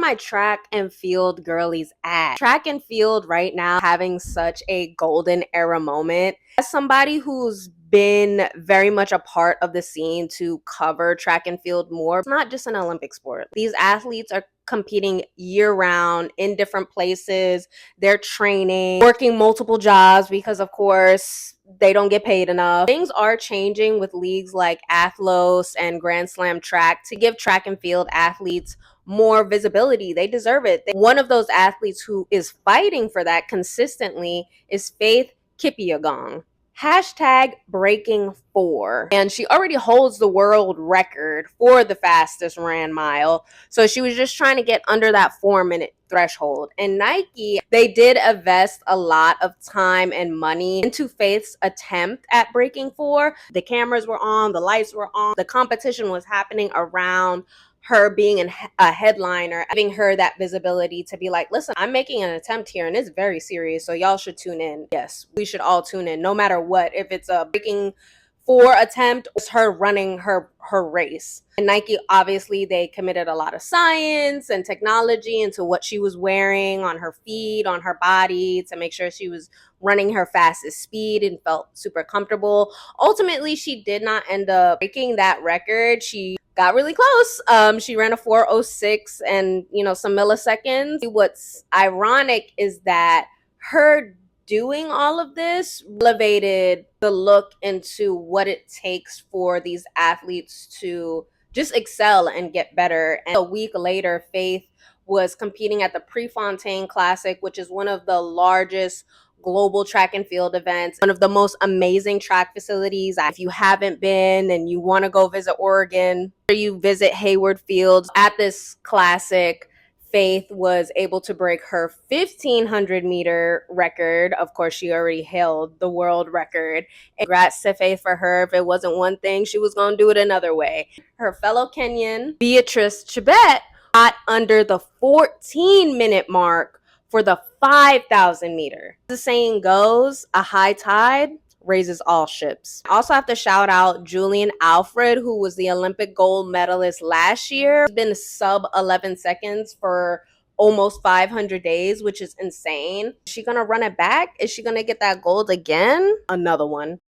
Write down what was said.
my track and field girlies at? Track and field right now having such a golden era moment. As somebody who's been very much a part of the scene to cover track and field more, it's not just an Olympic sport. These athletes are competing year round in different places. They're training, working multiple jobs because, of course, they don't get paid enough. Things are changing with leagues like Athlos and Grand Slam Track to give track and field athletes more visibility. They deserve it. One of those athletes who is fighting for that consistently is Faith Kipyegon. Hashtag breaking 4. And she already holds the world record for the fastest ran mile. So she was just trying to get under that 4-minute threshold. And Nike, they did invest a lot of time and money into Faith's attempt at breaking 4. The cameras were on, the lights were on, the competition was happening around her being a headliner, giving her that visibility to be like, listen, I'm making an attempt here and it's very serious, so y'all should tune in. Yes, we should all tune in, no matter what. If it's a breaking 4 attempt, it's her running her race. And Nike, obviously, they committed a lot of science and technology into what she was wearing on her feet, on her body, to make sure she was running her fastest speed and felt super comfortable. Ultimately, she did not end up breaking that record. She got really close. She ran a 4:06 and, some milliseconds. What's ironic is that her doing all of this elevated the look into what it takes for these athletes to just excel and get better. And a week later, Faith was competing at the Prefontaine Classic, which is one of the largest global track and field events, one of the most amazing track facilities. If you haven't been and you want to go visit Oregon, or you visit Hayward Fields, at this classic, Faith was able to break her 1,500 meter record. Of course, she already held the world record. And congrats to Faith for her. If it wasn't one thing, she was going to do it another way. Her fellow Kenyan, Beatrice Chebet, got under the 14-minute mark for the 5,000 meter. The saying goes, a high tide raises all ships. I also have to shout out Julian Alfred, who was the Olympic gold medalist last year. He's been sub 11 seconds for almost 500 days, which is insane. Is she gonna run it back? Is she gonna get that gold again? Another one.